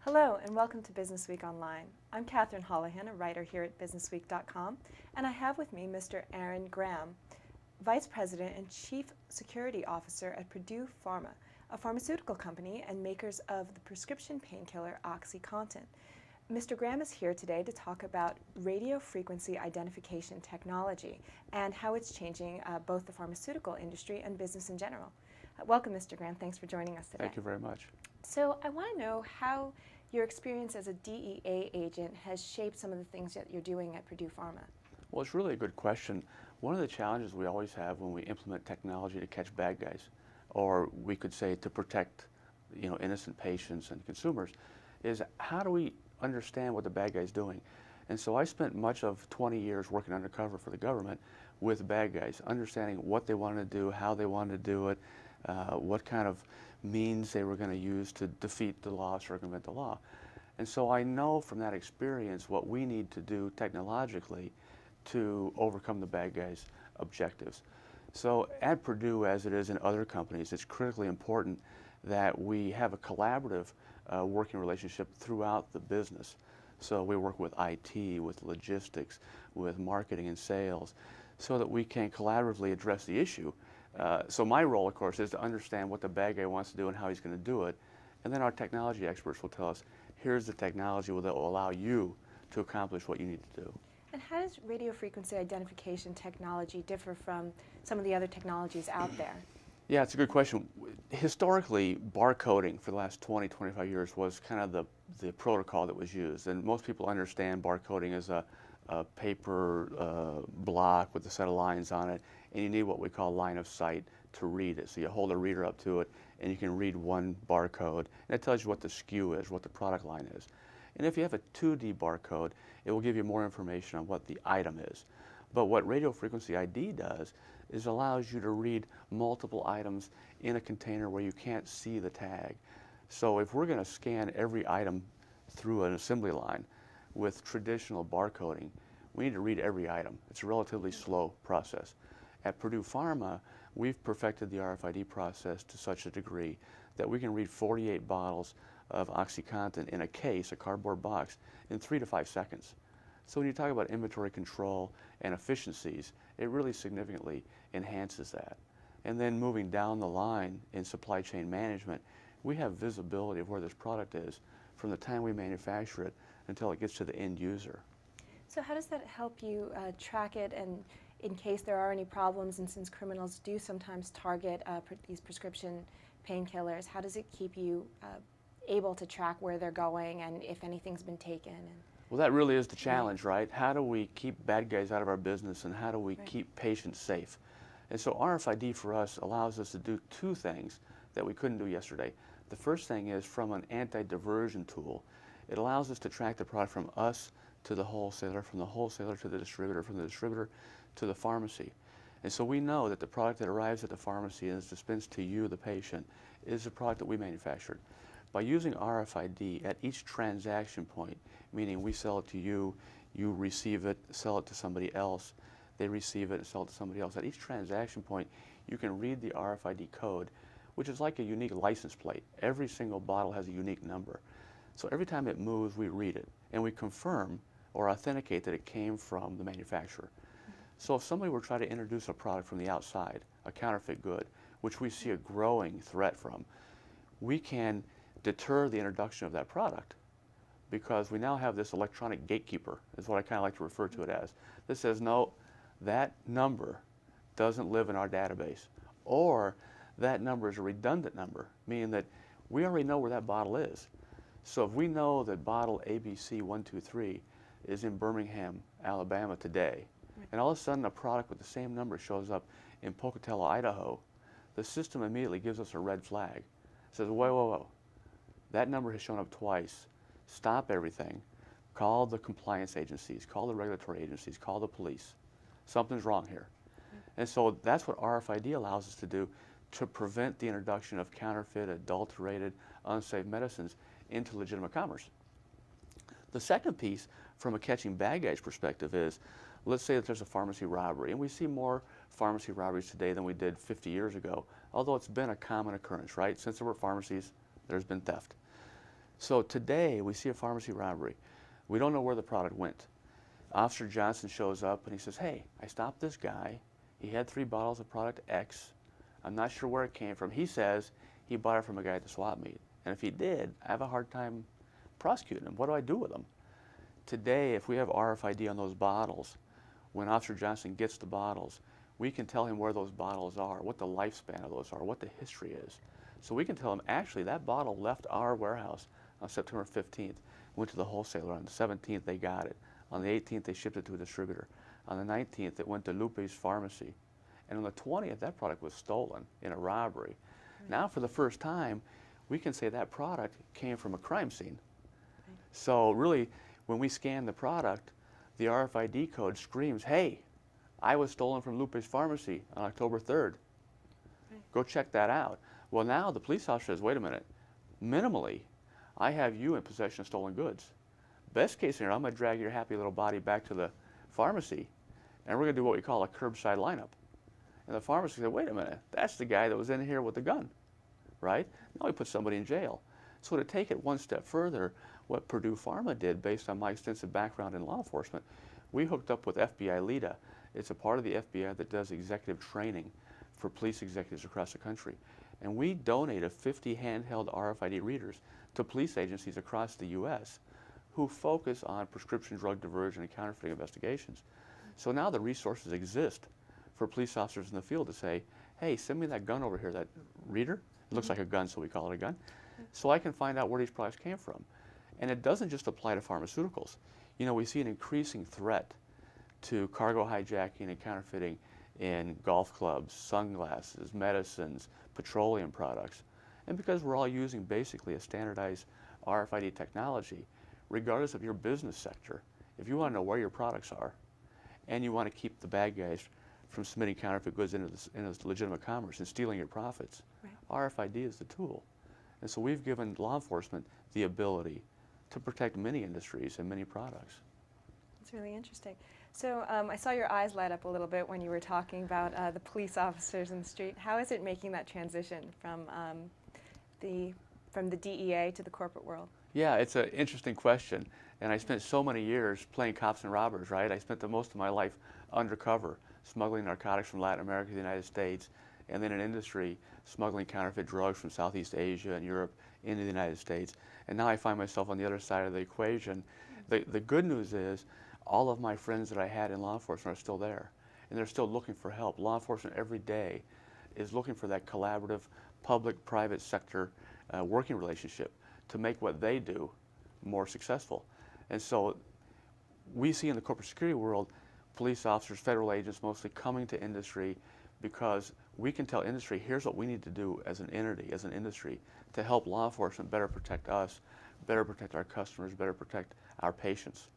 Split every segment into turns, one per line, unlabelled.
Hello and welcome to Business Week Online. I'm Catherine Holohan, a writer here at businessweek.com, and I have with me Mr. Aaron Graham, Vice President and Chief Security Officer at Purdue Pharma, a pharmaceutical company and makers of the prescription painkiller OxyContin. Mr. Graham is here today to talk about radio frequency identification technology and how it's changing both the pharmaceutical industry and business in general. Welcome, Mr. Graham. Thanks for joining us today.
Thank you very much.
So I want to know how your experience as a DEA agent has shaped some of the things that you're doing at Purdue Pharma.
Well, it's really a good question. One of the challenges we always have when we implement technology to catch bad guys, or we could say to protect, innocent patients and consumers, is how do we understand what the bad guy's doing? And so I spent much of 20 years working undercover for the government with bad guys, understanding what they wanted to do, how they wanted to do it, what kind of means they were going to use to defeat the law, circumvent the law. And so I know from that experience what we need to do technologically to overcome the bad guys' objectives. So at Purdue, as it is in other companies, it's critically important that we have a collaborative working relationship throughout the business. So we work with IT, with logistics, with marketing and sales, so that we can collaboratively address the issue. So my role, of course, is to understand what the bad guy wants to do and how he's going to do it. And then our technology experts will tell us, here's the technology that will allow you to accomplish what you need to do.
And how does radio frequency identification technology differ from some of the other technologies out there?
Yeah, it's a good question. Historically, barcoding for the last 20, 25 years was kind of the protocol that was used. And most people understand barcoding as a paper block with a set of lines on it, and you need what we call line of sight to read it. So you hold a reader up to it, and you can read one barcode, and it tells you what the SKU is, what the product line is. And if you have a 2D barcode, it will give you more information on what the item is. But what radio frequency ID does is allows you to read multiple items in a container where you can't see the tag. So if we're going to scan every item through an assembly line with traditional barcoding, we need to read every item. It's a relatively slow process. At Purdue Pharma, we've perfected the RFID process to such a degree that we can read 48 bottles of OxyContin in a case, a cardboard box, in 3 to 5 seconds. So when you talk about inventory control and efficiencies, it really significantly enhances that. And then moving down the line in supply chain management, we have visibility of where this product is from the time we manufacture it until it gets to the end user.
So how does that help you track it, and in case there are any problems, and since criminals do sometimes target these prescription painkillers, how does it keep you able to track where they're going and if anything's been taken?
Well, that really is the challenge, right? How do we keep bad guys out of our business, and how do we keep patients safe? And so RFID for us allows us to do two things that we couldn't do yesterday. The first thing is, from an anti-diversion tool, it allows us to track the product from us to the wholesaler, from the wholesaler to the distributor, from the distributor to the pharmacy. And so we know that the product that arrives at the pharmacy and is dispensed to you, the patient, is a product that we manufactured. By using RFID at each transaction point, meaning we sell it to you, you receive it, sell it to somebody else, they receive it and sell it to somebody else. At each transaction point, you can read the RFID code, which is like a unique license plate. Every single bottle has a unique number. So every time it moves, we read it, and we confirm or authenticate that it came from the manufacturer. So if somebody were trying to introduce a product from the outside, a counterfeit good, which we see a growing threat from, we can deter the introduction of that product, because we now have this electronic gatekeeper, is what I kind of like to refer to it as. This says, no, that number doesn't live in our database, or that number is a redundant number, meaning that we already know where that bottle is. So if we know that bottle ABC 123 is in Birmingham, Alabama today, and all of a sudden a product with the same number shows up in Pocatello, Idaho, the system immediately gives us a red flag. It says, whoa, whoa, whoa, that number has shown up twice. Stop everything. Call the compliance agencies, call the regulatory agencies, call the police. Something's wrong here. And so that's what RFID allows us to do, to prevent the introduction of counterfeit, adulterated, unsafe medicines into legitimate commerce. The second piece, from a catching bad guys perspective, is, let's say that there's a pharmacy robbery, and we see more pharmacy robberies today than we did 50 years ago, although it's been a common occurrence, right? Since there were pharmacies, there's been theft. So today we see a pharmacy robbery. We don't know where the product went. Officer Johnson shows up and he says, hey, I stopped this guy. He had 3 bottles of product X. I'm not sure where it came from. He says he bought it from a guy at the swap meet. And if he did, I have a hard time prosecuting him. What do I do with him? Today, if we have RFID on those bottles, when Officer Johnson gets the bottles, we can tell him where those bottles are, what the lifespan of those are, what the history is. So we can tell him, actually, that bottle left our warehouse on September 15th, went to the wholesaler. On the 17th, they got it. On the 18th, they shipped it to a distributor. On the 19th, it went to Lupe's pharmacy. And on the 20th, that product was stolen in a robbery. Right. Now, for the first time, we can say that product came from a crime scene. Right. So really, when we scan the product, the RFID code screams, hey, I was stolen from Lupe's pharmacy on October 3rd. Right. Go check that out. Well, now the police officer says, wait a minute, minimally, I have you in possession of stolen goods. Best case scenario, I'm going to drag your happy little body back to the pharmacy, and we're going to do what we call a curbside lineup. And the pharmacist said, wait a minute, that's the guy that was in here with the gun, right? Now we put somebody in jail. So to take it one step further, what Purdue Pharma did, based on my extensive background in law enforcement, we hooked up with FBI LEDA. It's a part of the FBI that does executive training for police executives across the country. And we donated 50 handheld RFID readers to police agencies across the U.S. who focus on prescription drug diversion and counterfeiting investigations. So now the resources exist for police officers in the field to say, hey, send me that gun over here, that reader. It looks like a gun, so we call it a gun. So I can find out where these products came from. And it doesn't just apply to pharmaceuticals. You know, we see an increasing threat to cargo hijacking and counterfeiting in golf clubs, sunglasses, medicines, petroleum products. And because we're all using basically a standardized RFID technology, regardless of your business sector, if you want to know where your products are and you want to keep the bad guys from submitting counterfeit goods into legitimate commerce and stealing your profits, right, RFID is the tool. And so we've given law enforcement the ability to protect many industries and many products.
That's really interesting. So I saw your eyes light up a little bit when you were talking about the police officers in the street. How is it making that transition from the DEA to the corporate world?
Yeah, it's an interesting question. And I spent so many years playing cops and robbers, right? I spent the most of my life undercover, smuggling narcotics from Latin America to the United States, and then in industry, smuggling counterfeit drugs from Southeast Asia and Europe into the United States. And now I find myself on the other side of the equation. The good news is all of my friends that I had in law enforcement are still there, and they're still looking for help. Law enforcement every day is looking for that collaborative public-private sector working relationship to make what they do more successful. And so we see in the corporate security world police officers, federal agents mostly coming to industry because we can tell industry, here's what we need to do as an entity, as an industry, to help law enforcement better protect us, better protect our customers, better protect our patients.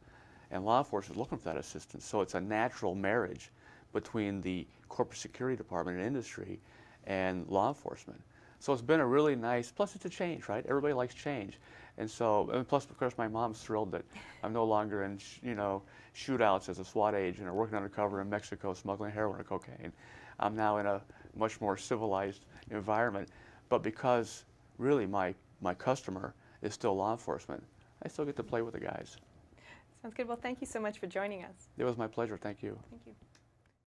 And law enforcement is looking for that assistance. So it's a natural marriage between the corporate security department and industry and law enforcement. So it's been a really nice, plus it's a change, right? Everybody likes change. And so, and plus of course my mom's thrilled that I'm no longer in, shootouts as a SWAT agent or working undercover in Mexico smuggling heroin or cocaine. I'm now in a much more civilized environment. But because really my customer is still law enforcement, I still get to play with the guys.
Sounds good. Well, thank you so much for joining us.
It was my pleasure. Thank you.
Thank you.